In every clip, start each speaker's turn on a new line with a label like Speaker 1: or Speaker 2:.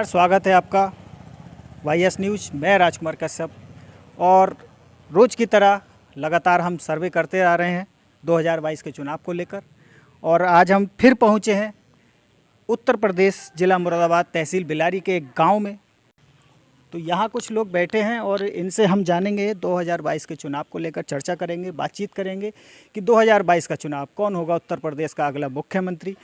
Speaker 1: नमस्कार, स्वागत है आपका YS न्यूज़। मैं राजकुमार कश्यप और रोज़ की तरह लगातार हम सर्वे करते आ रहे हैं 2022 के चुनाव को लेकर। और आज हम फिर पहुंचे हैं उत्तर प्रदेश जिला मुरादाबाद तहसील बिलारी के एक गांव में। तो यहाँ कुछ लोग बैठे हैं और इनसे हम जानेंगे 2022 के चुनाव को लेकर, चर्चा करेंगे, बातचीत करेंगे कि 2022 का चुनाव कौन होगा उत्तर प्रदेश का अगला मुख्यमंत्री।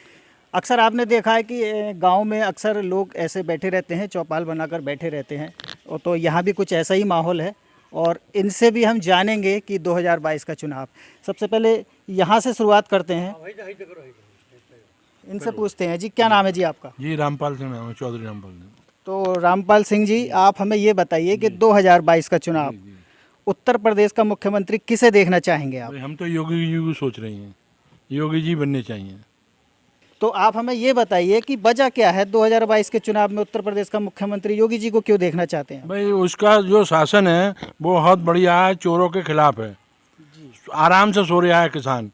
Speaker 1: अक्सर आपने देखा है कि गांव में अक्सर लोग ऐसे बैठे रहते हैं, चौपाल बनाकर बैठे रहते हैं, और तो यहाँ भी कुछ ऐसा ही माहौल है और इनसे भी हम जानेंगे कि 2022 का चुनाव। सबसे पहले यहाँ से शुरुआत करते हैं, इनसे पूछते हैं। जी, क्या नाम है जी आपका?
Speaker 2: जी रामपाल सिंह नाम है, चौधरी रामपाल सिंह।
Speaker 1: तो रामपाल सिंह जी, आप हमें ये बताइए कि 2022 का चुनाव उत्तर प्रदेश का मुख्यमंत्री किसे देखना चाहेंगे आप?
Speaker 2: हम तो योगी जी को सोच रहे हैं, योगी जी बनने चाहिए।
Speaker 1: तो आप हमें ये बताइए कि वजह क्या है 2022 के चुनाव में उत्तर प्रदेश का मुख्यमंत्री योगी जी को क्यों देखना चाहते हैं?
Speaker 2: भाई उसका जो शासन है वो बहुत बढ़िया है, चोरों के खिलाफ है, आराम से सो रहा है किसान।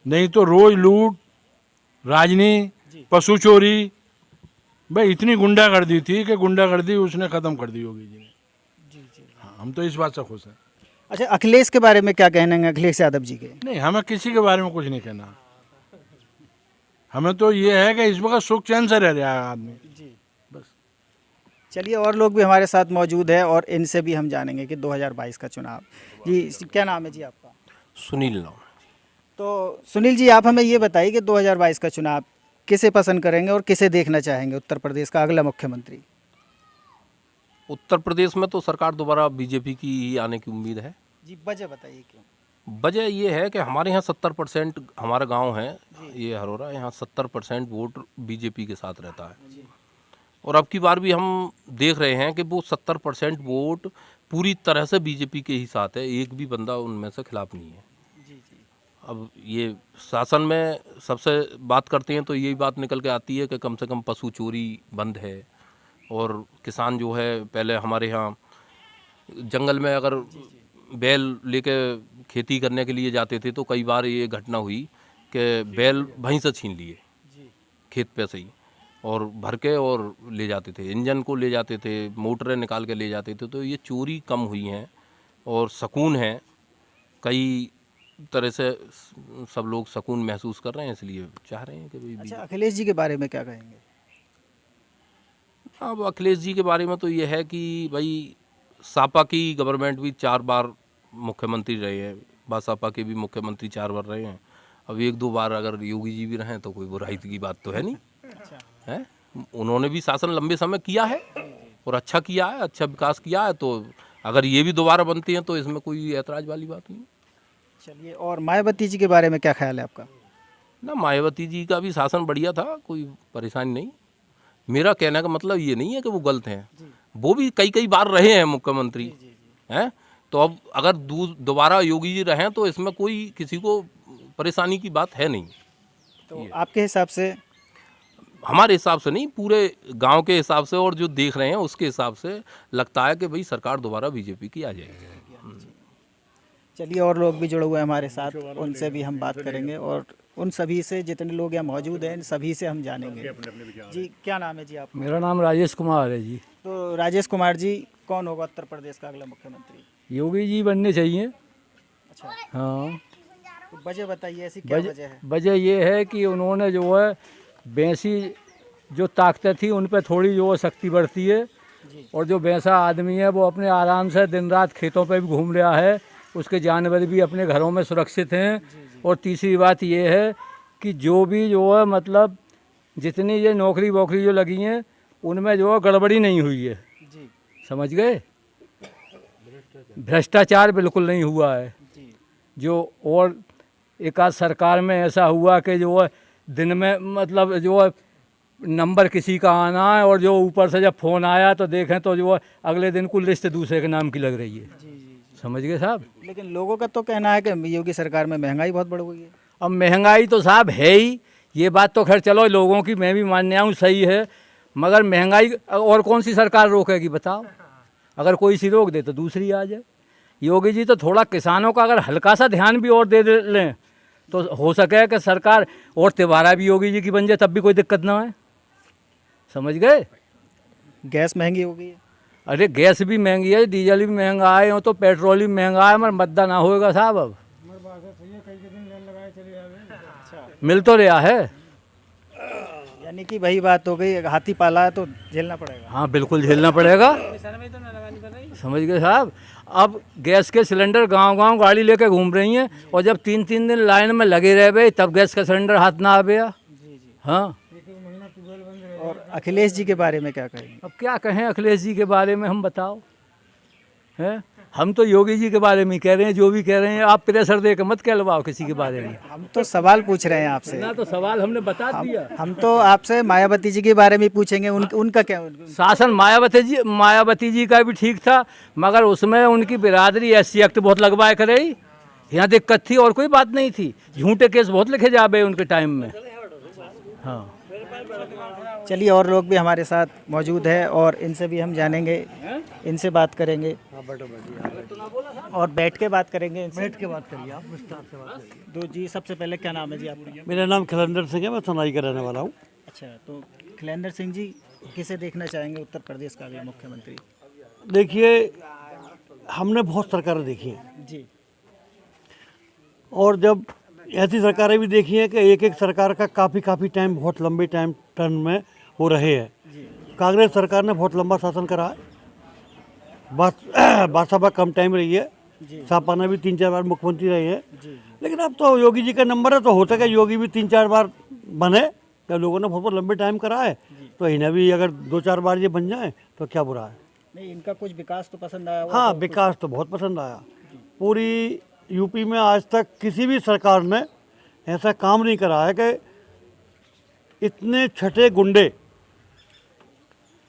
Speaker 2: नहीं तो रोज लूट, राजनी, पशु चोरी, भाई इतनी गुंडागर्दी थी कि गुंडागर्दी उसने ख़त्म कर दी योगी जी ने। हाँ, हम तो इस बात से खुश हैं।
Speaker 1: अच्छा, अखिलेश के बारे में क्या कहना है, अखिलेश यादव जी के?
Speaker 2: नहीं, हमें किसी के बारे में कुछ नहीं कहना। हमें तो ये है कि इस वक्त सुख चैन से रह रहा है आदमी।
Speaker 1: जी, बस। चलिए, और लोग भी हमारे साथ मौजूद है और इनसे भी हम जानेंगे कि 2022 का चुनाव। जी, क्या नाम है जी आपका?
Speaker 3: सुनील नाम।
Speaker 1: तो सुनील जी, आप हमें ये बताइए कि 2022 का चुनाव किसे पसंद करेंगे और किसे देखना चाहेंगे उत्तर प्रदेश का अगला मुख्यमंत्री?
Speaker 3: उत्तर प्रदेश में तो सरकार दोबारा बीजेपी की ही आने की उम्मीद है।
Speaker 1: जी, वजह बताइए क्यों?
Speaker 3: वजह ये है कि हमारे यहाँ 70% हमारा गांव है ये हरोरा, यहाँ 70% वोट बीजेपी के साथ रहता है। और अब की बार भी हम देख रहे हैं कि वो 70% वोट पूरी तरह से बीजेपी के ही साथ है, एक भी बंदा उनमें से खिलाफ नहीं है। अब ये शासन में सबसे बात करते हैं तो यही बात निकल के आती है कि कम से कम पशु चोरी बंद है। और किसान जो है, पहले हमारे यहाँ जंगल में अगर बैल लेके खेती करने के लिए जाते थे तो कई बार ये घटना हुई कि बैल वहीं से छीन लिए खेत पे से ही, और भर के और ले जाते थे, इंजन को ले जाते थे, मोटरें निकाल के ले जाते थे। तो ये चोरी कम हुई हैं और सुकून है, कई तरह से सब लोग सुकून महसूस कर रहे हैं, इसलिए चाह रहे हैं कि भाई।
Speaker 1: अच्छा, अखिलेश जी के बारे में क्या कहेंगे?
Speaker 3: अब अखिलेश जी के बारे में तो ये है कि भाई सपा की गवर्नमेंट भी 4 बार मुख्यमंत्री रहे हैं, बसपा के भी मुख्यमंत्री 4 बार रहे हैं। अब 1-2 बार अगर योगी जी भी रहें तो कोई बुराई की बात तो है नहीं है। उन्होंने भी शासन लंबे समय किया है और अच्छा किया है, अच्छा विकास किया है। तो अगर ये भी दोबारा बनते हैं तो इसमें कोई ऐतराज़ वाली बात नहीं।
Speaker 1: चलिए, और मायावती जी के बारे में क्या ख्याल है आपका?
Speaker 3: ना, मायावती जी का भी शासन बढ़िया था, कोई परेशानी नहीं। मेरा कहने का मतलब ये नहीं है कि वो गलत हैं, वो भी कई बार रहे हैं मुख्यमंत्री हैं। तो अब अगर दोबारा योगी जी रहें तो इसमें कोई किसी को परेशानी की बात है नहीं।
Speaker 1: तो आपके हिसाब से?
Speaker 3: हमारे हिसाब से नहीं, पूरे गांव के हिसाब से और जो देख रहे हैं उसके हिसाब से लगता है कि भाई सरकार दोबारा बीजेपी की आ जाएगी।
Speaker 1: चलिए, और लोग भी जुड़े हुए हैं हमारे साथ, उनसे भी हम बात करेंगे और उन सभी से, जितने लोग यहाँ मौजूद हैं, इन सभी से हम जानेंगे। जी, क्या नाम है जी आपका?
Speaker 4: मेरा नाम राजेश कुमार है जी।
Speaker 1: तो राजेश कुमार जी, कौन होगा उत्तर प्रदेश का अगला मुख्यमंत्री?
Speaker 4: योगी जी बनने चाहिए।
Speaker 1: अच्छा,
Speaker 4: हाँ।
Speaker 1: तो वजह बताइए, ऐसी क्या वजह है?
Speaker 4: वजह ये है कि उन्होंने जो है भैंसी जो ताकतें थी उन पर थोड़ी जो है शक्ति बढ़ती है, और जो भैंसा आदमी है वो अपने आराम से दिन रात खेतों पे भी घूम रहा है, उसके जानवर भी अपने घरों में सुरक्षित हैं। और तीसरी बात ये है कि जो है मतलब जितनी ये नौकरी वोकरी जो लगी हैं उनमें जो है गड़बड़ी नहीं हुई है। समझ गए? भ्रष्टाचार बिल्कुल नहीं हुआ है। जो और एक आध सरकार में ऐसा हुआ कि जो है दिन में मतलब जो है नंबर किसी का आना है, और जो ऊपर से जब फ़ोन आया तो देखें तो जो है अगले दिन को लिस्ट दूसरे के नाम की लग रही है। समझ गए साहब?
Speaker 1: लेकिन लोगों का तो कहना है कि योगी सरकार में महंगाई बहुत बढ़ गई है।
Speaker 4: अब महंगाई तो साहब है ही, ये बात तो खैर चलो लोगों की मैं भी मान्य हूँ, सही है। मगर महंगाई और कौन सी सरकार रोकेगी बताओ? अगर कोई सी रोक दे तो दूसरी आ जाए। योगी जी तो थोड़ा किसानों का अगर हल्का सा ध्यान भी और दे लें तो हो सके कि सरकार और तिवारा भी योगी जी की बन जाए, तब भी कोई दिक्कत ना है। समझ गए?
Speaker 1: गैस महंगी हो गई है।
Speaker 4: अरे गैस भी महंगी है, डीजल भी महंगा है, तो पेट्रोल भी महंगा है, मगर मतदान ना होएगा साहब। अब मिल तो रहा है।
Speaker 1: यानी कि वही बात हो गई, हाथी पाला है तो झेलना पड़ेगा।
Speaker 4: हाँ बिल्कुल झेलना पड़ेगा, समझ गए साहब। अब गैस के सिलेंडर गांव-गांव गाड़ी लेके घूम रही हैं, और जब 3-3 दिन लाइन में लगे रह गए तब गैस का सिलेंडर हाथ ना आ गया। हाँ,
Speaker 1: और अखिलेश जी के बारे में क्या कहेंगे?
Speaker 4: अब क्या कहें अखिलेश जी के बारे में, हम बताओ हैं। हम तो योगी जी के बारे में ही कह रहे हैं, जो भी कह रहे हैं। आप प्रेशर दे के मत कहलवाओ किसी के बारे में।
Speaker 1: हम तो सवाल पूछ रहे हैं आपसे।
Speaker 4: ना तो सवाल हमने बता दिया।
Speaker 1: हम तो आपसे मायावती जी के बारे में पूछेंगे, उनका क्या?
Speaker 4: शासन मायावती जी का भी ठीक था, मगर उसमें उनकी बिरादरी SC एक्ट बहुत लगवाए करे, यहाँ दिक्कत थी और कोई बात नहीं थी। झूठे केस बहुत लिखे जाबे उनके टाइम में। हाँ,
Speaker 1: चलिए, और लोग भी हमारे साथ मौजूद है और इनसे भी हम जानेंगे, इनसे बात करेंगे और बैठ के बात करेंगे। बैठ के बात करिए, आप विस्तार से बात करिए। तो जी, सबसे पहले क्या नाम है जी आपका?
Speaker 5: मेरा नाम खिलेंद्र सिंह है, मैं सोनाई का रहने वाला हूँ।
Speaker 1: अच्छा, तो खिलेंद्र सिंह जी किसे देखना चाहेंगे उत्तर प्रदेश का अगला मुख्यमंत्री?
Speaker 5: देखिए, हमने बहुत सरकारें देखी हैं
Speaker 1: जी
Speaker 5: और जब ऐसी सरकारें भी देखी हैं कि एक एक सरकार का काफ़ी टाइम, बहुत लंबे टाइम टर्न में वो रहे हैं। कांग्रेस सरकार ने बहुत लंबा शासन करा है, बादशाह कम टाइम रही है। सापा ने भी 3-4 बार मुख्यमंत्री रहे हैं। लेकिन अब तो योगी जी का नंबर है, तो हो सके योगी भी 3-4 बार बने। जब लोगों ने बहुत लंबे टाइम करा है तो इन्हें भी अगर 2-4 बार ये बन जाए तो क्या बुरा है।
Speaker 1: नहीं, इनका कुछ विकास तो पसंद आया होगा?
Speaker 5: हाँ, विकास तो बहुत पसंद आया। पूरी यूपी में आज तक किसी भी सरकार ने ऐसा काम नहीं करा है कि इतने छठे गुंडे,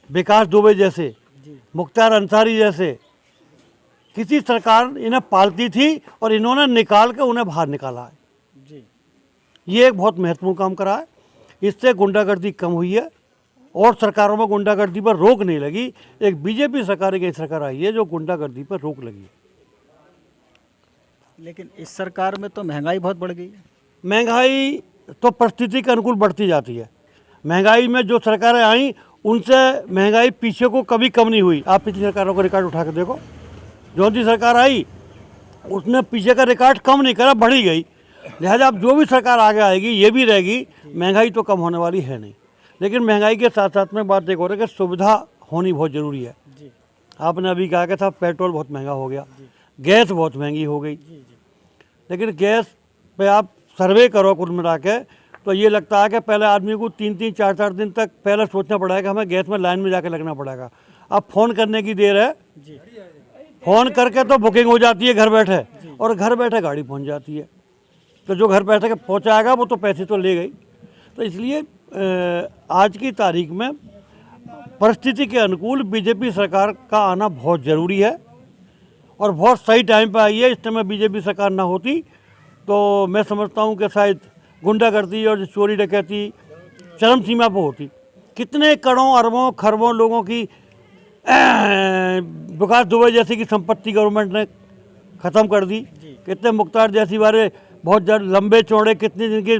Speaker 5: विकास दुबे जैसे, मुख्तार अंसारी जैसे, किसी सरकार इन्हें पालती थी और इन्होंने निकाल के उन्हें बाहर निकाला है।
Speaker 1: जी,
Speaker 5: ये एक बहुत महत्वपूर्ण काम करा है। इससे गुंडागर्दी कम हुई है और सरकारों में गुंडागर्दी पर रोक नहीं लगी। एक बीजेपी सरकार, एक सरकार आई है जो गुंडागर्दी पर रोक लगी है।
Speaker 1: लेकिन इस सरकार में तो महंगाई बहुत बढ़ गई है।
Speaker 5: महंगाई तो परिस्थिति के अनुकूल बढ़ती जाती है। महंगाई में जो सरकारें आई उनसे महंगाई पीछे को कभी कम नहीं हुई। आप पिछली सरकारों का रिकॉर्ड उठा के देखो, जो सी सरकार आई उसने पीछे का रिकॉर्ड कम नहीं करा, बढ़ी गई। लिहाजा अब जो भी सरकार आगे आएगी ये भी रहेगी, महंगाई तो कम होने वाली है नहीं। लेकिन महंगाई के साथ साथ में बात एक और है कि सुविधा होनी बहुत ज़रूरी है। आपने अभी कहा कि था पेट्रोल बहुत महंगा हो गया, गैस बहुत महंगी हो गई। लेकिन गैस पे आप सर्वे करो कुल मिला के तो ये लगता है कि पहले आदमी को 3-3, 4-4 दिन तक पहले सोचना पड़ेगा कि हमें गैस में लाइन में जाके लगना पड़ेगा। अब फ़ोन करने की देर है, फ़ोन करके तो बुकिंग हो जाती है घर बैठे, और घर बैठे गाड़ी पहुंच जाती है। तो जो घर बैठे के पहुंचाएगा वो तो पैसे तो ले गई। तो इसलिए आज की तारीख में परिस्थिति के अनुकूल बीजेपी सरकार का आना बहुत ज़रूरी है और बहुत सही टाइम पे आई है। इस टाइम में बीजेपी सरकार ना होती तो मैं समझता हूँ कि शायद गुंडागर्दी और चोरी डकैती चरम सीमा पर होती। कितने करोड़ों अरबों खरबों लोगों की विकास दुबे जैसी की संपत्ति गवर्नमेंट ने ख़त्म कर दी। कितने मुख्तार जैसी वाले बहुत लंबे चौड़े, कितने दिन के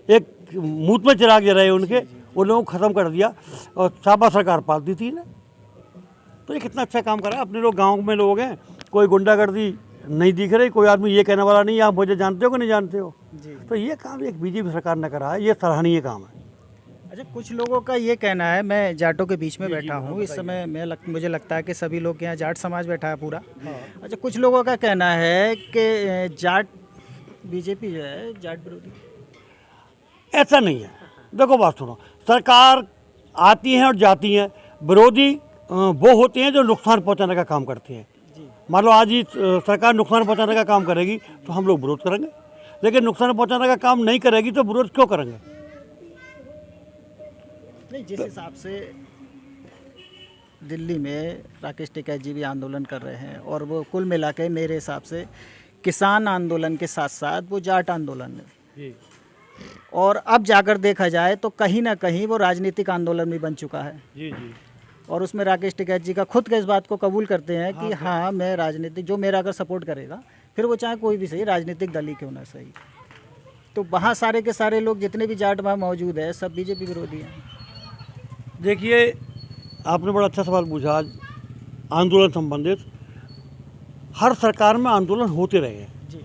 Speaker 5: एक मुँह में चिराग रहे उनके, उन लोगों को ख़त्म कर दिया और सापा सरकार पालती थी ना। तो ये कितना अच्छा काम करा। अपने लोग गाँव में लोग हैं, कोई गुंडागर्दी नहीं दिख रही, कोई आदमी ये कहने वाला नहीं आप मुझे जानते हो कि नहीं जानते हो। तो ये काम एक बीजेपी सरकार ने करा है, ये सराहनीय काम है।
Speaker 1: अच्छा, कुछ लोगों का ये कहना है, मैं जाटों के बीच में बैठा हूँ इस समय, मुझे लगता है कि सभी लोग यहाँ जाट समाज बैठा है पूरा। अच्छा, कुछ लोगों का कहना है कि जाट बीजेपी जो है जाट विरोधी।
Speaker 5: ऐसा नहीं है। देखो बात सुनो, सरकार आती हैं और जाती हैं, विरोधी वो होते हैं जो नुकसान पहुंचाने का काम करते हैं। मान लो आज ही सरकार नुकसान पहुंचाने का काम करेगी तो हम लोग विरोध करेंगे, लेकिन नुकसान पहुंचाने का काम नहीं करेगी तो विरोध क्यों करेंगे।
Speaker 1: नहीं, जिस हिसाब से दिल्ली में राकेश टिकैत जी भी आंदोलन कर रहे हैं और वो कुल मिला के मेरे हिसाब से किसान आंदोलन के साथ साथ वो जाट आंदोलन है। और अब जाकर देखा जाए तो कहीं ना कहीं वो राजनीतिक आंदोलन भी बन चुका है।
Speaker 5: जी जी।
Speaker 1: और उसमें राकेश टिकैत जी का खुद के इस बात को कबूल करते हैं कि हाँ मैं राजनीतिक, जो मेरा अगर सपोर्ट करेगा, फिर वो चाहे कोई भी सही राजनीतिक दल ही क्यों ना सही, तो वहाँ सारे के सारे लोग जितने भी जाट वहाँ मौजूद है सब बीजेपी विरोधी हैं।
Speaker 5: देखिए, आपने बड़ा अच्छा सवाल पूछा आज आंदोलन संबंधित। हर सरकार में आंदोलन होते रहे हैं
Speaker 1: जी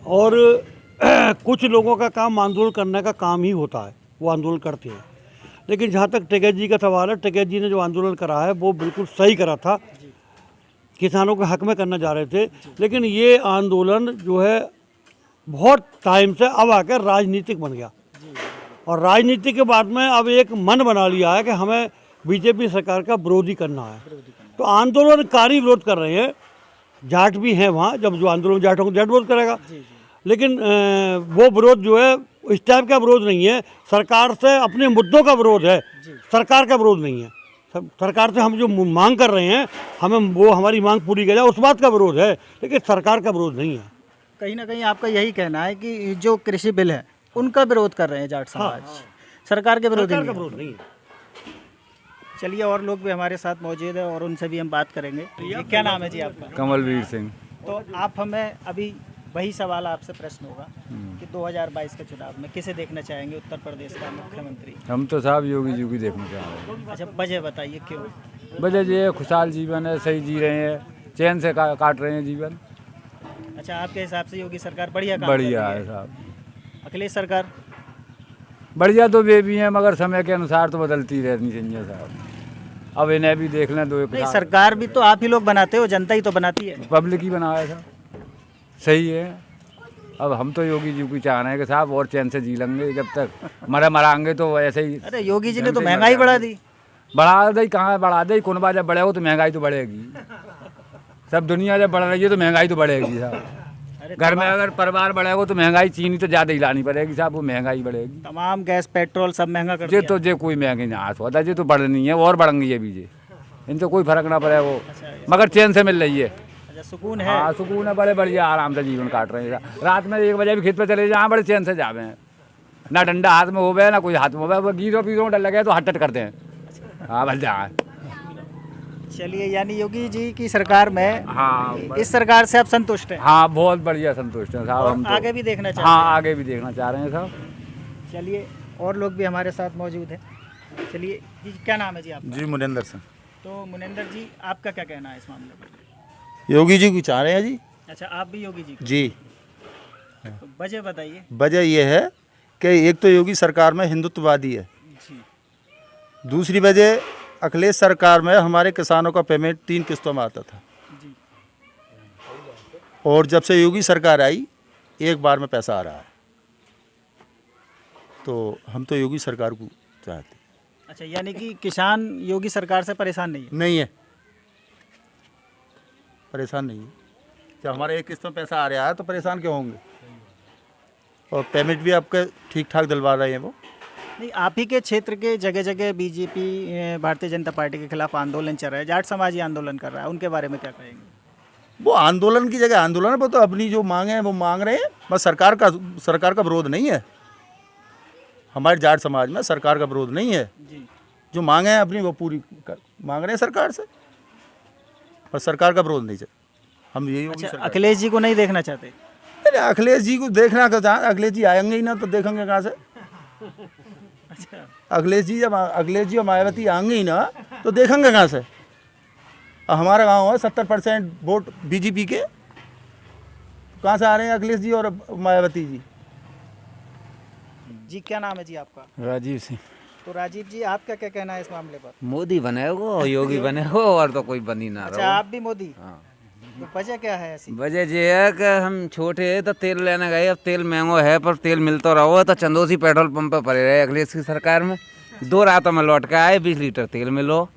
Speaker 5: और कुछ लोगों का काम आंदोलन करने का काम ही होता है, वो आंदोलन करते हैं। लेकिन जहाँ तक टिकैत जी का सवाल है, टिकैत जी ने जो आंदोलन करा है वो बिल्कुल सही करा था, किसानों के हक में करना चाह रहे थे। लेकिन ये आंदोलन जो है बहुत टाइम से अब आकर राजनीतिक बन गया और राजनीति के बाद में अब एक मन बना लिया है कि हमें बीजेपी सरकार का विरोधी करना है। तो आंदोलनकारी विरोध कर रहे हैं, जाट भी हैं वहाँ, जब जो आंदोलन जाटों को जाट विरोध करेगा। लेकिन वो विरोध जो है इस टाइप का विरोध नहीं है, सरकार से अपने मुद्दों का विरोध है, सरकार का विरोध नहीं है। सरकार से हम जो मांग कर रहे हैं, हमें वो हमारी मांग पूरी की जाए, उस बात का विरोध है, लेकिन सरकार का विरोध नहीं है।
Speaker 1: कहीं ना कहीं आपका यही कहना है कि जो कृषि बिल है उनका विरोध कर रहे हैं जाट समाज, सरकार के विरोध
Speaker 5: सरकार
Speaker 1: नहीं
Speaker 5: का
Speaker 1: है।
Speaker 5: विरोध नहीं है।
Speaker 1: चलिए और लोग भी हमारे साथ मौजूद है और उनसे भी हम बात करेंगे। जी, क्या नाम है जी आपका?
Speaker 6: कमलवीर सिंह।
Speaker 1: तो आप हमें अभी वही सवाल आपसे प्रश्न होगा कि 2022 के चुनाव में किसे देखना चाहेंगे उत्तर प्रदेश का मुख्यमंत्री?
Speaker 6: हम तो साहब योगी जी की देखना चाह रहे हैं।
Speaker 1: अच्छा, वजह बताइए क्यों?
Speaker 6: वजह ये खुशहाल जीवन है, सही जी रहे हैं, चैन से काट रहे हैं जीवन।
Speaker 1: अच्छा, आपके हिसाब से योगी सरकार बढ़िया काम कर
Speaker 6: बढ़िया
Speaker 1: रही
Speaker 6: है साहब,
Speaker 1: अखिलेश सरकार?
Speaker 6: बढ़िया तो वे भी हैं मगर समय के अनुसार तो बदलती रहनी चाहिए साहब। अब इन्हें भी देख लें, दो
Speaker 1: नहीं, सरकार भी तो आप ही लोग बनाते हो, जनता ही तो बनाती है।
Speaker 6: पब्लिक ही बनाया था, सही है। अब हम तो योगी जी की चाह रहे हैं कि साहब और चैन से जी लेंगे, जब तक मराएंगे तो ऐसे ही।
Speaker 1: अरे योगी जी ने तो महंगाई बढ़ा दी।
Speaker 6: बढ़ा दे कहाँ बढ़ा दे, कुनबा जब बढ़ेगा तो महंगाई तो बढ़ेगी। सब दुनिया जब बढ़ रही है तो महंगाई तो बढ़ेगी साहब। घर में अगर परिवार बढ़ेगा तो महंगाई चीनी तो ज़्यादा ही लानी पड़ेगी साहब, वो महंगाई बढ़ेगी।
Speaker 1: तमाम गैस पेट्रोल सब महंगा कर
Speaker 6: जे
Speaker 1: दिया।
Speaker 6: तो जे कोई महंगी ना आस होता, जे तो बढ़नी है और बढ़ेंगी ये भी, जे इनसे कोई फर्क ना पड़े वो, मगर चैन से मिल रही है।
Speaker 1: अच्छा, सुकून है।
Speaker 6: हाँ सुकून है, बड़े बढ़िया आराम से जीवन काट रहे हैं। रात में 1 बजे भी खेत पे चले जाए, बड़े चैन से जावे हैं, ना डंडा हाथ में होवे ना कोई हाथ में होवे, वो गीरों पीरों डर लगे तो हट करते हैं। हाँ बल जा।
Speaker 1: चलिए, यानी योगी जी की सरकार में,
Speaker 6: हाँ
Speaker 1: इस सरकार से आप संतुष्ट हैं?
Speaker 6: हाँ बहुत बढ़िया संतुष्ट हैं साहब।
Speaker 1: और
Speaker 6: हम तो
Speaker 1: आगे भी देखना चाहते
Speaker 6: हाँ आगे भी देखना चाह रहे हैं साहब।
Speaker 1: हैं? चलिए, और लोग भी हमारे साथ मौजूद हैं। चलिए जी, क्या नाम है जी आपका?
Speaker 7: जी मुनिंदर सिंह।
Speaker 1: तो मुनिंदर जी, आपका क्या कहना है इस मामले में?
Speaker 7: योगी जी को चाह रहे हैं जी।
Speaker 1: अच्छा, आप भी योगी जी को?
Speaker 7: जी,
Speaker 1: तो वजह बताइए।
Speaker 7: वजह यह है कि एक तो योगी सरकार में हिंदुत्ववादी है,
Speaker 1: जी
Speaker 7: दूसरी वजह अखिलेश सरकार में हमारे किसानों का पेमेंट 3 किस्तों में आता था,
Speaker 1: जी
Speaker 7: और जब से योगी सरकार आई एक बार में पैसा आ रहा है, तो हम तो योगी सरकार को चाहते
Speaker 1: अच्छा, यानी कि किसान योगी सरकार से परेशान नहीं है?
Speaker 7: नहीं है, परेशान नहीं है। जब हमारे एक किस्त में पैसा आ रहा है तो परेशान क्यों होंगे, और पेमेंट भी आपके ठीक ठाक दिलवा रहे हैं वो।
Speaker 1: नहीं, आप ही के क्षेत्र के जगह जगह बीजेपी भारतीय जनता पार्टी के खिलाफ आंदोलन चल रहा है, जाट समाज ही आंदोलन कर रहा है, उनके बारे में क्या कहेंगे?
Speaker 7: वो आंदोलन की जगह आंदोलन है, वो तो अपनी जो मांगे हैं वो मांग रहे हैं, बस सरकार का विरोध नहीं है। हमारे जाट समाज में सरकार का विरोध नहीं है,
Speaker 1: जी
Speaker 7: जो मांगे हैं अपनी वो पूरी मांग रहे हैं सरकार से, पर सरकार का विरोध नहीं है। हम ये योगी
Speaker 1: अच्छा,
Speaker 7: सरकार।
Speaker 1: अखिलेश जी को नहीं देखना चाहते?
Speaker 7: अरे अखिलेश जी को देखना का जहाँ अखिलेश जी आएंगे ही ना तो देखेंगे कहाँ से।
Speaker 1: अच्छा,
Speaker 7: अखिलेश जी और मायावती आएंगे ही ना तो देखेंगे कहाँ से। हमारा गांव है 70% वोट बीजेपी के, कहाँ से आ रहे हैं अखिलेश जी और मायावती जी।
Speaker 1: जी क्या नाम है जी आपका?
Speaker 6: राजीव सिंह।
Speaker 1: तो राजीव जी, आपका क्या कहना है इस मामले पर?
Speaker 8: मोदी बनेगो और योगी बनेगो और तो कोई बनी ना
Speaker 1: अच्छा,
Speaker 8: रहो।
Speaker 1: आप भी मोदी? तो वजह क्या है ऐसी?
Speaker 8: वजह ये है कि हम छोटे तो तेल लेने गए, अब तेल महंगो है पर तेल मिलता रहो, तो चंदोसी पेट्रोल पंप पर पड़े रहे अखिलेश की सरकार में। 2 रातों में लौट के आए, 20 लीटर तेल मिलो।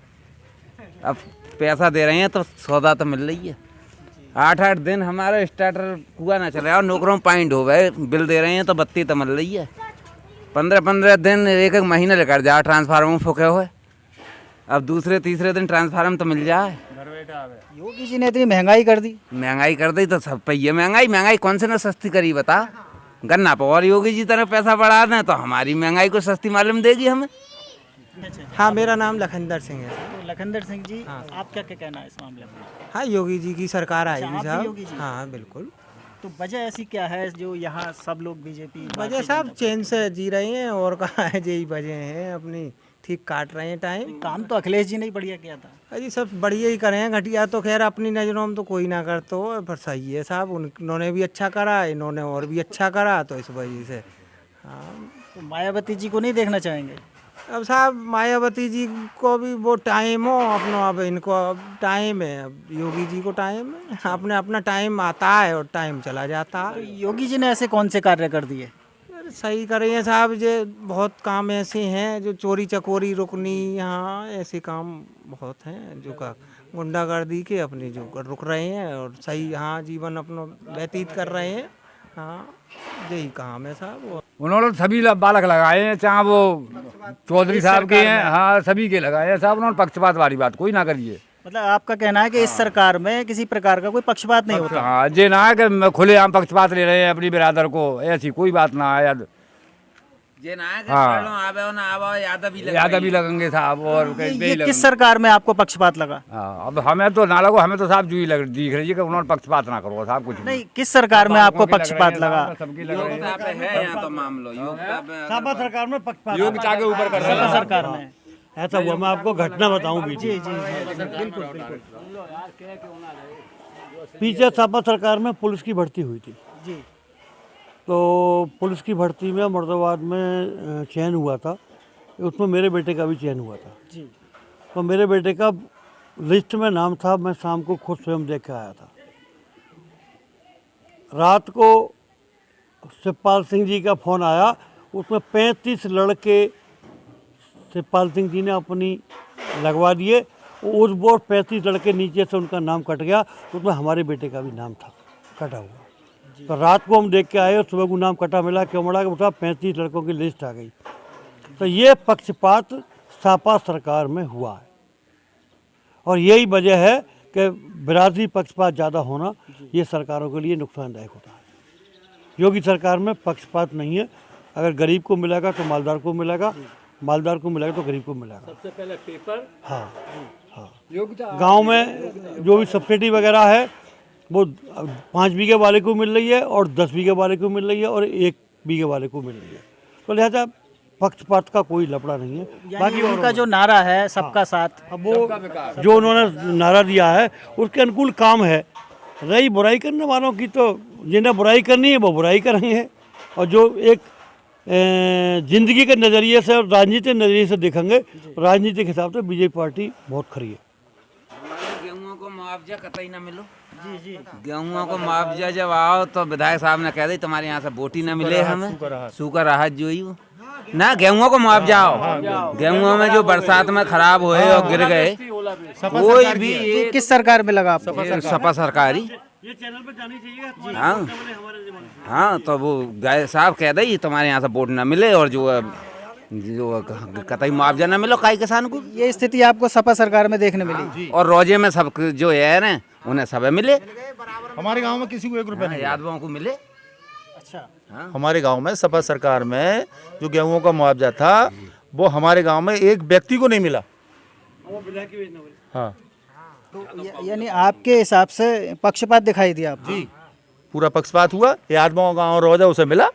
Speaker 8: अब पैसा दे रहे हैं तो सौदा तो मिल रही है। 8-8 दिन हमारा स्टार्टर कुआ ना चला और नौकरों पॉइंट हो गए, बिल दे रहे हैं तो बत्ती तो मिल रही है। 15-15 दिन 1-1 महीना लेकर जा ट्रांसफार्मर फूके हुए, अब दूसरे तीसरे दिन ट्रांसफार्मर तो मिल जाए।
Speaker 1: योगी जी ने इतनी महंगाई कर दी।
Speaker 8: महंगाई कर दी तो सब पे ये महंगाई कौन से ना सस्ती करी बता। गन्ना पर और योगी जी तरह पैसा बढ़ा दें तो हमारी महंगाई को सस्ती मालूम देगी हमें।
Speaker 9: हाँ, मेरा नाम लखनदर सिंह है।
Speaker 1: तो लखनदर सिंह जी, आपका क्या कहना है इस मामले में?
Speaker 9: हाँ, योगी जी की सरकार
Speaker 1: अच्छा,
Speaker 9: आएगी
Speaker 1: आप भी
Speaker 9: साहब।
Speaker 1: योगी जी?
Speaker 9: हाँ बिल्कुल।
Speaker 1: तो वजह ऐसी क्या है जो यहाँ सब लोग बीजेपी
Speaker 9: वजह साहब चैन से जी रहे हैं और कहाँ है, यही वजह है। अपनी ठीक काट रहे हैं टाइम।
Speaker 1: काम तो अखिलेश जी ने ही बढ़िया किया था।
Speaker 9: अजी सब बढ़िया ही करे हैं, घटिया तो खैर अपनी नज़रों में तो कोई ना करता हो, पर सही है साहब, उन्होंने भी अच्छा करा, इन्होंने और भी अच्छा करा, तो इस वजह से हाँ।
Speaker 1: तो मायावती जी को नहीं देखना चाहेंगे?
Speaker 9: अब साहब मायावती जी को भी वो टाइम हो अपना, अब इनको अब टाइम है, अब योगी जी को टाइम है, अपने अपना टाइम आता है और टाइम चला जाता
Speaker 1: तो
Speaker 9: है।
Speaker 1: योगी जी ने ऐसे कौन से कार्य कर दिए?
Speaker 9: यार सही करे हैं साहब, ये बहुत काम ऐसे हैं जो चोरी चकोरी रुकनी, यहाँ ऐसे काम बहुत हैं जो का गुंडागर्दी के अपने जो रुक रहे हैं और सही हाँ जीवन अपना व्यतीत कर रहे हैं। हाँ यही काम है साहब।
Speaker 6: उन्होंने सभी बालक लगाए हैं, चाहे वो चौधरी साहब के हैं, हाँ सभी के लगाए हैं साहब। उन्होंने पक्षपात वाली बात कोई ना करिए।
Speaker 1: मतलब आपका कहना है कि इस सरकार में किसी प्रकार का कोई पक्षपात नहीं होता?
Speaker 6: हाँ जे ना है कि खुलेआम पक्षपात ले रहे हैं अपनी बिरादर को, ऐसी कोई बात ना है याद।
Speaker 8: ये ना है कि
Speaker 6: हाँ।
Speaker 8: पढ़ लो, आवे हो ना आवे,
Speaker 6: याद भी लगेंगे साहब। और
Speaker 1: ये किस सरकार में आपको पक्षपात लगा?
Speaker 6: हाँ अब हमें तो ना लगो, हमें तो साहब जू ही दिख रही है कि उन्होंने पक्षपात ना करो साहब कुछ
Speaker 1: नहीं, किस सरकार में आपको पक्षपात लगा?
Speaker 6: सबकी लग रही
Speaker 8: योग्यता पे है यहाँ तो मामलो, योग्यता पे
Speaker 5: सपा सरकार में पक्षपात
Speaker 6: योग्यता के ऊपर कर रहे
Speaker 1: सपा
Speaker 6: हैं।
Speaker 1: सरकार में
Speaker 5: ऐसा हुआ। मैं आपको घटना बताऊं बीच
Speaker 1: जी जी बिल्कुल बिल्कुल
Speaker 5: पीछे सपा सरकार में पुलिस की भर्ती हुई थी,
Speaker 1: जी
Speaker 5: तो पुलिस की भर्ती में मुर्दाबाद में चयन हुआ था, उसमें मेरे बेटे का भी चयन हुआ था।
Speaker 1: जी।
Speaker 5: तो मेरे बेटे का लिस्ट में नाम था, मैं शाम को खुद स्वयं देख के आया था। रात को शिवपाल सिंह जी का फ़ोन आया, उसमें 35 लड़के शिवपाल सिंह जी ने अपनी लगवा दिए। उस बोर्ड 35 लड़के नीचे से उनका नाम कट गया, उसमें हमारे बेटे का भी नाम था कटा हुआ। तो रात को हम देख के आए और सुबह को नाम कटा मिला, क्यों मिला कि बता 35 लड़कों की लिस्ट आ गई। तो ये पक्षपात सपा सरकार में हुआ है और यही वजह है कि बिरादरी पक्षपात ज़्यादा होना ये सरकारों के लिए नुकसानदायक होता है। योगी सरकार में पक्षपात नहीं है, अगर गरीब को मिलेगा तो मालदार को मिलेगा, मालदार को मिलेगा तो गरीब को मिलेगा।
Speaker 4: सबसे पहले पेपर,
Speaker 5: हाँ हाँ। गांव में जो भी सब्सिडी वगैरह है वो 5 बीघे वाले को मिल रही है और 10 बीघे वाले को मिल रही है और 1 बीघे वाले को मिल रही है। तो लिहाजा पक्षपात का कोई लफड़ा नहीं है।
Speaker 1: बाकी उनका जो नारा है सबका साथ,
Speaker 5: अब वो जो उन्होंने नारा दिया है उसके अनुकूल काम है। रही बुराई करने वालों की, तो जिन्हें बुराई करनी है वो बुराई करेंगे, और जो एक जिंदगी के नज़रिए से और राजनीतिक नज़रिए से देखेंगे, राजनीतिक हिसाब से बीजेपी पार्टी बहुत खरी है।
Speaker 8: गेहूं को मुआवजा कतई ना मिलो। जी जी। गेहूं को मुआवजा जब आओ तो विधायक साहब ने कह दी तुम्हारे यहाँ से बोटी ना मिले हमें, सूखा राहत जो ही ना, गेहूं को मुआवजा आओ। गेहूं में जो बरसात में खराब हुए और गिर गए, कोई भी
Speaker 1: ये किस सरकार में लगा आपको?
Speaker 8: सपा सरकारी।
Speaker 5: ये चैनल पे जानी चाहिए।
Speaker 8: हाँ हाँ, तो वो गाय साहब कह दी तुम्हारे यहाँ से बोट ना मिले और जो कतई मुआवजा ना मिलो काई किसान को।
Speaker 1: ये स्थिति आपको सपा सरकार में देखने मिली?
Speaker 8: और रोजे में सब जो है ना उन्हें सब मिले।
Speaker 7: हमारे गांव में किसी को 1 रुपया नहीं मिला।
Speaker 8: यादवों को मिले।
Speaker 1: अच्छा।
Speaker 7: हमारे गांव में सपा सरकार में जो गेहूं का मुआवजा था वो हमारे गांव में एक व्यक्ति को नहीं मिला। हाँ
Speaker 1: तो यानी आपके हिसाब से पक्षपात दिखाई दिया आपको?
Speaker 7: जी, पूरा पक्षपात हुआ। यादवों का गाँव रोजा उसे मिला।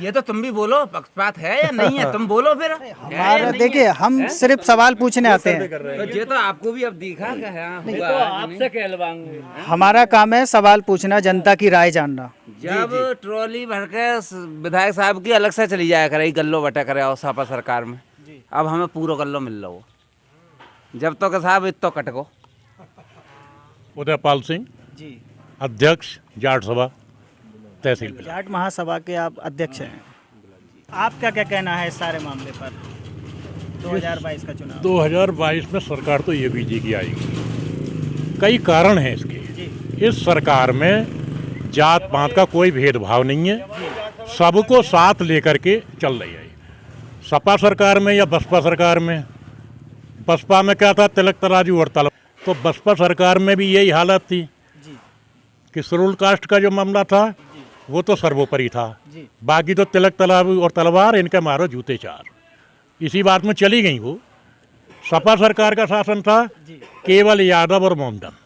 Speaker 8: ये तो तुम भी बोलो पक्षपात है या नहीं है, तुम बोलो फिर।
Speaker 1: हमारा देखिए, हम सिर्फ सवाल पूछने आते हैं।
Speaker 8: तो ये तो आपको भी अब दिखा कि हाँ हुआ।
Speaker 4: तो आपसे कहलवाऊंगे।
Speaker 1: हमारा काम है सवाल पूछना, जनता की राय जानना।
Speaker 8: जब ट्रॉली भर के विधायक साहब की अलग से चली जाया करे, गल्लो बटा करे और सपा सरकार में, अब हमें पूरा गल्लो मिल रहा हो। जब तक साहब इतो कटको।
Speaker 2: उदयपाल सिंह
Speaker 1: जी,
Speaker 2: अध्यक्ष जाट सभा तहसील।
Speaker 1: जाट महासभा के आप अध्यक्ष हैं। आपका क्या कहना है इस सारे मामले पर? 2022 का चुनाव
Speaker 2: 2022 में सरकार तो योगी जी की आएगी। कई कारण हैं इसके। इस सरकार में जात पात का कोई भेदभाव नहीं है, सबको साथ लेकर के चल रही है। सपा सरकार में या बसपा सरकार में, बसपा में क्या था, तिलक तराजू और तलवार। तो बसपा सरकार में भी यही हालत थी कि शेड्यूल कास्ट का जो मामला था वो तो सर्वोपरि था, बाकी तो तिलक तराजू और तलवार, इनके मारो जूते चार, इसी बात में चली गई। वो सपा सरकार का शासन था केवल यादव और मोमडन,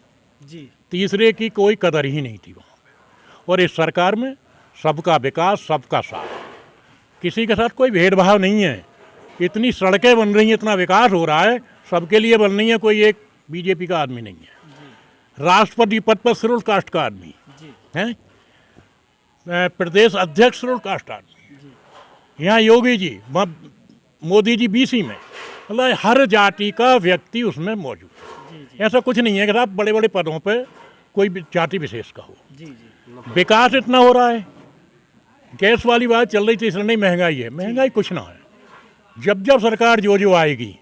Speaker 2: तीसरे की कोई कदर ही नहीं थी वहाँ पे। और इस सरकार में सबका विकास, सबका साथ, किसी के साथ कोई भेदभाव नहीं है। इतनी सड़कें बन रही हैं, इतना विकास हो रहा है, सबके लिए बन रही है। कोई एक बीजेपी का आदमी नहीं है। राष्ट्रपति पद पर शेड्यूल कास्ट का आदमी है, प्रदेश अध्यक्ष शेड्यूल कास्ट आदमी, यहाँ योगी जी, मोदी जी बीसी में, मतलब हर जाति का व्यक्ति उसमें मौजूद है। ऐसा कुछ नहीं है कि साहब बड़े बड़े पदों पे कोई भी जाति विशेष का हो। विकास इतना हो रहा है। गैस वाली बात चल रही थी, इसलिए नहीं महंगाई है, महंगाई कुछ ना है। जब जब सरकार जो आएगी,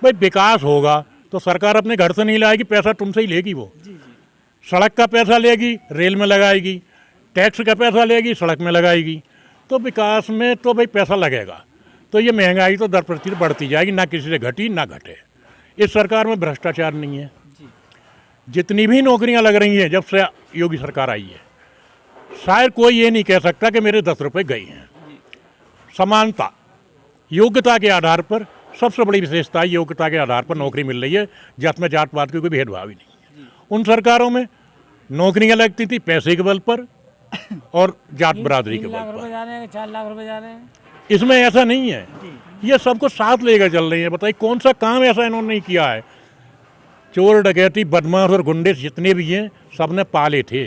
Speaker 2: भाई विकास होगा तो सरकार अपने घर से नहीं लाएगी, पैसा तुमसे ही लेगी। वो सड़क का पैसा लेगी, रेल में लगाएगी, टैक्स का पैसा लेगी, सड़क में लगाएगी। तो विकास में तो भाई पैसा लगेगा, तो ये महंगाई तो दर प्रतिदिन बढ़ती जाएगी, ना किसी से घटी ना घटे। इस सरकार में भ्रष्टाचार नहीं है। जितनी भी नौकरियां लग रही हैं जब से योगी सरकार आई है, शायद कोई ये नहीं कह सकता कि मेरे 10 रुपये गए हैं। समानता, योग्यता के आधार पर, सबसे बड़ी विशेषता योग्यता के आधार पर नौकरी मिल रही है, जिसमें जात पात की कोई भेदभाव ही नहीं है। उन सरकारों में नौकरियां लगती थी पैसे के बल पर और जात बरादरी के बल पर।
Speaker 6: 4 लाख रुपए जा रहे हैं।
Speaker 2: इसमें ऐसा नहीं है, ये सबको साथ लेकर चल रही है। बताइए कौन सा काम ऐसा इन्होंने नहीं किया है। चोर डकैती बदमाश और गुंडे जितने भी हैं सबने पाले थे,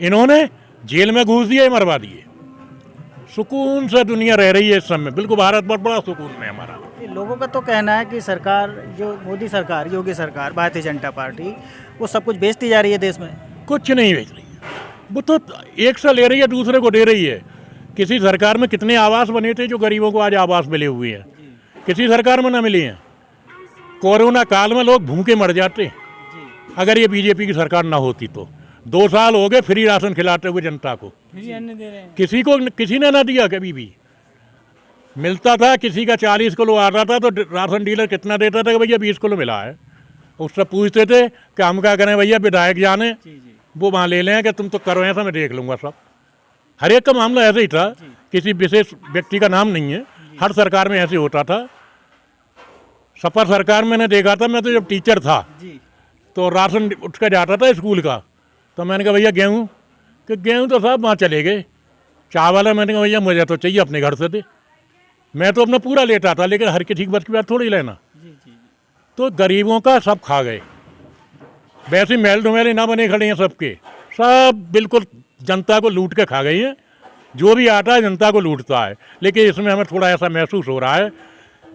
Speaker 2: इन्होंने जेल में घुस दिए, मरवा दिए। सुकून से दुनिया रह रही है इस समय, बिल्कुल भारत बहुत बड़ा सुकून में हमारा।
Speaker 1: लोगों का तो कहना है कि सरकार, जो मोदी सरकार, योगी सरकार, भारतीय जनता पार्टी, वो सब कुछ बेचती जा रही है देश में।
Speaker 2: कुछ नहीं बेच रही है, वो तो एक से ले रही है, दूसरे को दे रही है। किसी सरकार में कितने आवास बने थे जो गरीबों को आज आवास मिले हुए हैं, किसी सरकार में ना मिले हैं। कोरोना काल में लोग भूखे मर जाते अगर ये बीजेपी की सरकार ना होती तो। 2 साल हो गए फ्री राशन खिलाते हुए जनता को, किसी ने ना दिया। कभी भी मिलता था, किसी का 40 किलो आता था तो राशन डीलर कितना देता था कि भैया 20 किलो मिला है। उससे पूछते थे कि हम क्या करें भैया, विधायक जाने वो वहाँ ले लें कि तुम तो करो, ऐसा मैं देख लूँगा सब। हर एक का मामला ऐसे ही था, किसी विशेष व्यक्ति का नाम नहीं है, हर सरकार में ऐसे होता था। सपा सरकार मैंने देखा था, मैं तो जब टीचर था तो राशन उठ कर जाता था स्कूल का, तो मैंने कहा भैया गेहूँ, कि गेहूँ तो साहब वहाँ चले गए। चावल है, मैंने कहा भैया मुझे तो चाहिए अपने घर से दे। मैं तो अपना पूरा लेता था, लेकिन हर किसी की बस की बात थोड़ी लेना। तो गरीबों का सब खा गए। वैसे महल डुमेले ना बने खड़े हैं सबके, सब बिल्कुल जनता को लूट के खा गई हैं। जो भी आता है जनता को लूटता है। लेकिन इसमें हमें थोड़ा ऐसा महसूस हो रहा है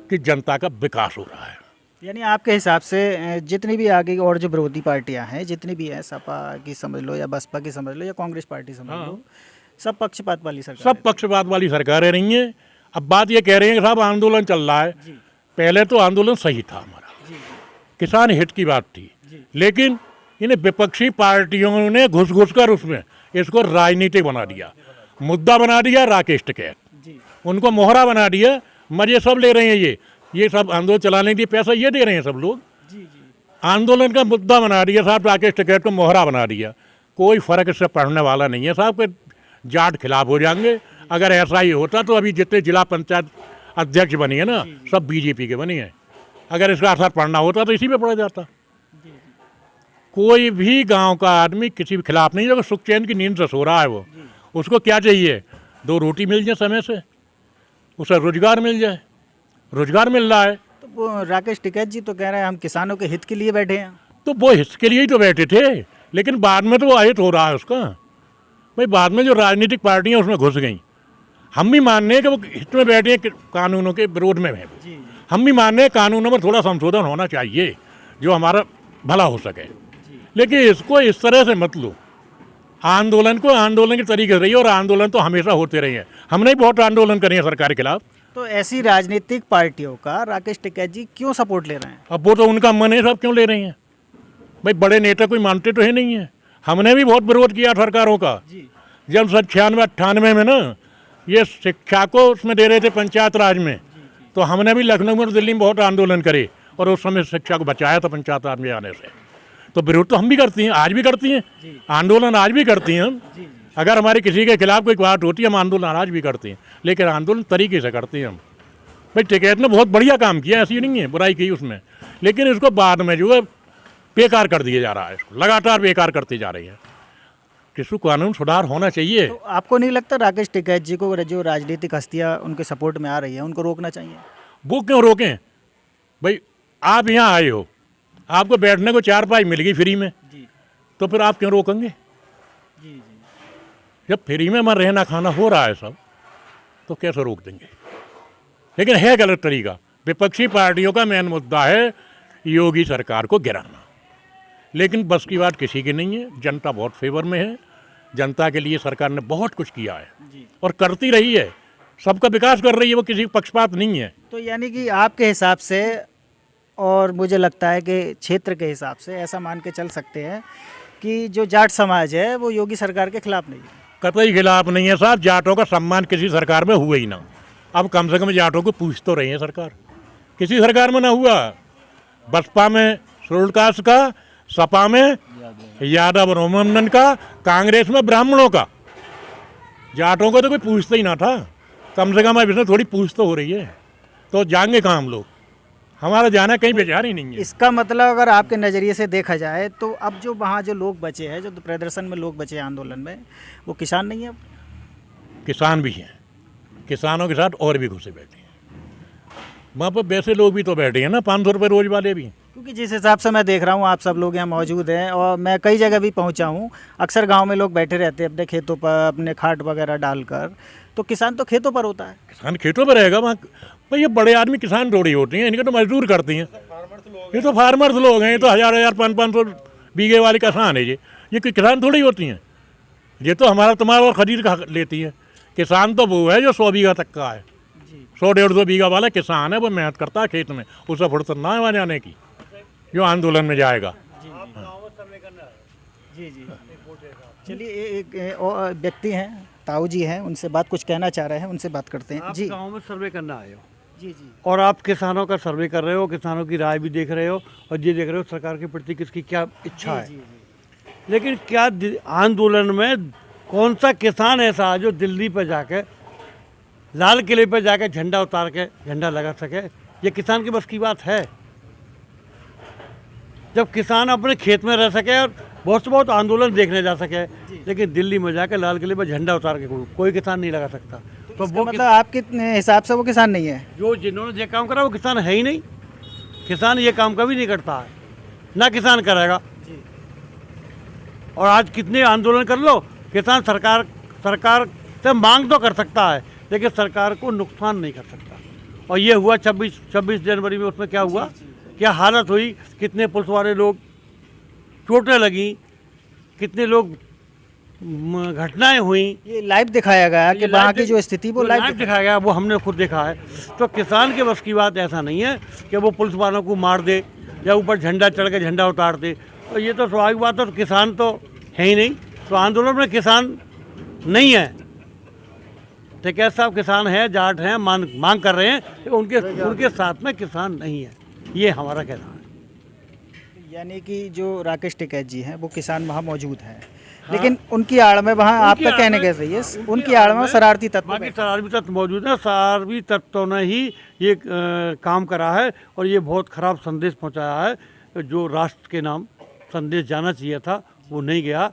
Speaker 2: कि जनता का विकास हो रहा है।
Speaker 1: यानी आपके हिसाब से जितनी भी आगे और जो विरोधी पार्टियां हैं, जितनी भी हैं, सपा की समझ लो या बसपा की समझ लो या कांग्रेस पार्टी समझ लो, सब पक्षपात वाली सरकार,
Speaker 2: सब पक्षपात वाली सरकारें रही हैं। अब बात ये कह रही है कि साहब आंदोलन चल रहा है। पहले तो आंदोलन सही था हमारा, किसान हित की बात थी, लेकिन इन्हें विपक्षी पार्टियों ने घुस घुस कर उसमें इसको राजनीतिक बना दिया, मुद्दा बना दिया। राकेश टिकैत उनको मोहरा बना दिया, मजे सब ले रहे हैं। ये सब आंदोलन चलाने के लिए पैसा ये दे रहे हैं सब लोग। आंदोलन का मुद्दा बना दिया साहब, राकेश टिकैत को मोहरा बना दिया। कोई फर्क इससे पड़ने वाला नहीं है साहब के जाट खिलाफ हो जाएंगे। अगर ऐसा ही होता तो अभी जितने जिला पंचायत अध्यक्ष बनी है ना, सब बीजेपी के बनी है। अगर इसका असर पड़ना होता तो इसी पे पड़ जाता। कोई भी गांव का आदमी किसी के खिलाफ नहीं, जो सुख चैन की नींद से सो रहा है, वो उसको क्या चाहिए, 2 रोटी मिल जाए समय से, उसे रोजगार मिल जाए। रोजगार मिल रहा है।
Speaker 1: तो वो राकेश टिकैत जी तो कह रहे हैं हम किसानों के हित के लिए बैठे हैं।
Speaker 2: तो वो हित के लिए ही तो बैठे थे, लेकिन बाद में तो वो अहित हो रहा है उसका। भाई बाद में जो राजनीतिक पार्टियां उसमें घुस गई। हम भी मानने हैं कि वो हित में बैठे हैं, कानूनों के विरोध में है। हम भी मानने हैं कानूनों में थोड़ा संशोधन होना चाहिए जो हमारा भला हो सके, लेकिन इसको इस तरह से मत लो। आंदोलन को आंदोलन के तरीके से रही, और आंदोलन तो हमेशा होते रहे हैं। हमने भी बहुत आंदोलन करे हैं सरकार के खिलाफ।
Speaker 1: तो ऐसी राजनीतिक पार्टियों का राकेश टिकैत जी क्यों सपोर्ट ले रहे हैं?
Speaker 2: अब वो तो उनका मन है, सब क्यों ले रहे हैं। भाई बड़े नेता कोई मानते तो है नहीं है। हमने भी बहुत विरोध किया सरकारों का। जब 96-98 में ना ये शिक्षा को उसमें दे रहे थे पंचायत राज में, तो हमने भी लखनऊ में और दिल्ली में बहुत आंदोलन करे और उस समय शिक्षा को बचाया था पंचायत राज में आने से। तो विरोध तो हम भी करती हैं, आज भी करती हैं, आंदोलन आज भी करती हैं हम। अगर हमारी किसी के खिलाफ कोई बात होती है, हम आंदोलन आज भी करते हैं, लेकिन आंदोलन तरीके से करते हैं हम। भाई टिकैत ने बहुत बढ़िया काम किया, ऐसी नहीं है, बुराई की उसमें, लेकिन इसको बाद में जो है बेकार कर दिया जा रहा है। इसको लगातार बेकार करते जा रही है। किसी कानून सुधार होना चाहिए।
Speaker 1: तो आपको नहीं लगता राकेश टिकैत जी को जो राजनीतिक हस्तियां उनके सपोर्ट में आ रही है उनको रोकना चाहिए?
Speaker 2: वो क्यों रोकें भाई? आप यहाँ आए हो, आपको बैठने को चारपाई मिल गई फ्री में, तो फिर आप क्यों रोकेंगे? जब फ्री में हमारा रहना खाना हो रहा है सब, तो कैसे रोक देंगे? लेकिन है गलत तरीका। विपक्षी पार्टियों का मेन मुद्दा है योगी सरकार को गिराना, लेकिन बस की बात किसी की नहीं है। जनता बहुत फेवर में है, जनता के लिए सरकार ने बहुत कुछ किया है और करती रही है, सबका विकास कर रही है, वो किसी पक्षपात नहीं है।
Speaker 1: तो यानी कि आपके हिसाब से, और मुझे लगता है कि क्षेत्र के हिसाब से ऐसा मान के चल सकते हैं कि जो जाट समाज है वो योगी सरकार के खिलाफ नहीं है।
Speaker 2: कतई खिलाफ नहीं है साहब। जाटों का सम्मान किसी सरकार में हुआ ही ना। अब कम से कम जाटों को पूछ तो रही है सरकार, किसी सरकार में ना हुआ। बसपा में शेड्यूल्ड कास्ट का, सपा में यादव और मोमनन का, कांग्रेस में ब्राह्मणों का। जाटों को तो कोई पूछता ही ना था। कम से कम अब इसमें थोड़ी पूछ तो हो रही है, तो जाएंगे कहाँ हम लोग? हमारा जाना कहीं बेजार ही नहीं है।
Speaker 1: इसका मतलब अगर आपके नज़रिए से देखा जाए तो अब जो वहाँ जो लोग बचे हैं, जो प्रदर्शन में लोग बचे हैं आंदोलन में, वो किसान नहीं है।
Speaker 2: किसान भी हैं, किसानों के साथ और भी घुसे बैठे हैं वहाँ पर। वैसे लोग भी तो बैठे हैं ना, 500 रुपये रोज वाले भी।
Speaker 1: क्योंकि जिस हिसाब से मैं देख रहा हूँ आप सब लोग यहाँ मौजूद हैं, और मैं कई जगह भी पहुँचा हूँ, अक्सर गांव में लोग बैठे रहते हैं अपने खेतों पर, अपने खाट वगैरह डालकर। तो किसान तो खेतों पर होता है।
Speaker 2: किसान खेतों पर रहेगा वहाँ। भाई ये बड़े आदमी किसान थोड़ी होती हैं, इनके तो मजदूर करती हैं। ये तो फार्मर्स लोग हैं, ये तो हज़ार 500 बीघे वाले किसान है। ये किसान थोड़ी होती हैं। ये तो हमारा तुम्हारा और खरीद का लेती है। किसान तो वो है जो 100 बीघा तक का है, 100-150 बीघा वाला किसान है, वो मेहनत करता है खेत में, उसे फुर्सत ना है वहाँ जाने की, जो आंदोलन में जाएगा।
Speaker 1: जी जी। चलिए एक और व्यक्ति हैं, ताऊ जी हैं, उनसे बात कुछ कहना चाह रहे हैं, उनसे बात करते हैं। जी,
Speaker 5: गाँव में सर्वे करना आए हो
Speaker 1: जी जी,
Speaker 5: और आप किसानों का सर्वे कर रहे हो, किसानों की राय भी देख रहे हो और ये देख रहे हो सरकार के प्रति किसकी क्या इच्छा है। लेकिन क्या आंदोलन में कौन सा किसान ऐसा है जो दिल्ली पर जाके, लाल किले पर जाके झंडा उतार के झंडा लगा सके? ये किसान की बस की बात है? जब किसान अपने खेत में रह सके और बहुत से बहुत आंदोलन देखने जा सके, लेकिन दिल्ली में जाके लाल किले पर झंडा उतार के कोई किसान नहीं लगा सकता।
Speaker 1: तो वो मतलब आपके हिसाब से वो किसान नहीं है?
Speaker 5: जो जिन्होंने ये काम करा वो किसान है ही नहीं। किसान ये काम कभी नहीं करता है, ना किसान करेगा। और आज कितने आंदोलन कर लो, किसान सरकार से मांग तो कर सकता है, लेकिन सरकार को नुकसान नहीं कर सकता। और ये हुआ 26 जनवरी में। उसमें क्या हुआ, क्या हालत हुई, कितने पुलिस वाले लोग, चोटें लगी, कितने लोग, घटनाएं हुई।
Speaker 1: ये लाइव दिखाया गया कि वहाँ की जो स्थिति वो लाइव
Speaker 5: दिखाया गया, वो हमने खुद देखा है। तो किसान के बस की बात ऐसा नहीं है कि वो पुलिस वालों को मार दे या ऊपर झंडा चढ़ के झंडा उतार दे। तो ये तो स्वाभाविक बात है, तो किसान तो है ही नहीं। तो आंदोलन में किसान नहीं है। टिकैत साहब किसान हैं, जाट हैं, मांग कर रहे हैं, उनके साथ में किसान नहीं है, ये हमारा कहना है।
Speaker 1: यानी कि जो राकेश टिकैत जी हैं वो किसान वहाँ मौजूद हैं, लेकिन उनकी आड़ में वहाँ आपका कहने कैसे है, उनकी आड़ में शरारती तत्व
Speaker 5: मौजूद है। शरारती तत्वों ने ही ये काम करा है और ये बहुत ख़राब संदेश पहुँचाया है। जो राष्ट्र के नाम संदेश जाना चाहिए था वो नहीं गया,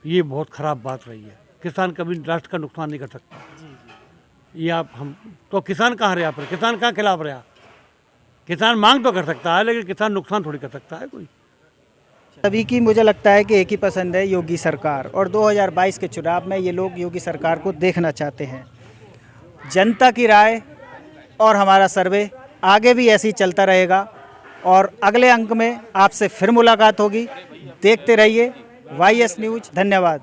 Speaker 5: ये बहुत ख़राब बात रही है। किसान कभी राष्ट्र का नुकसान नहीं कर सकता। ये आप हम तो किसान कहाँ रहा, पर किसान कहाँ खिलाफ रहा? किसान मांग तो कर सकता है, लेकिन किसान नुकसान थोड़ी कर सकता है कोई।
Speaker 1: सभी की मुझे लगता है कि एक ही पसंद है, योगी सरकार। और 2022 के चुनाव में ये लोग योगी सरकार को देखना चाहते हैं। जनता की राय और हमारा सर्वे आगे भी ऐसे ही चलता रहेगा और अगले अंक में आपसे फिर मुलाकात होगी। देखते रहिए YS न्यूज़। धन्यवाद।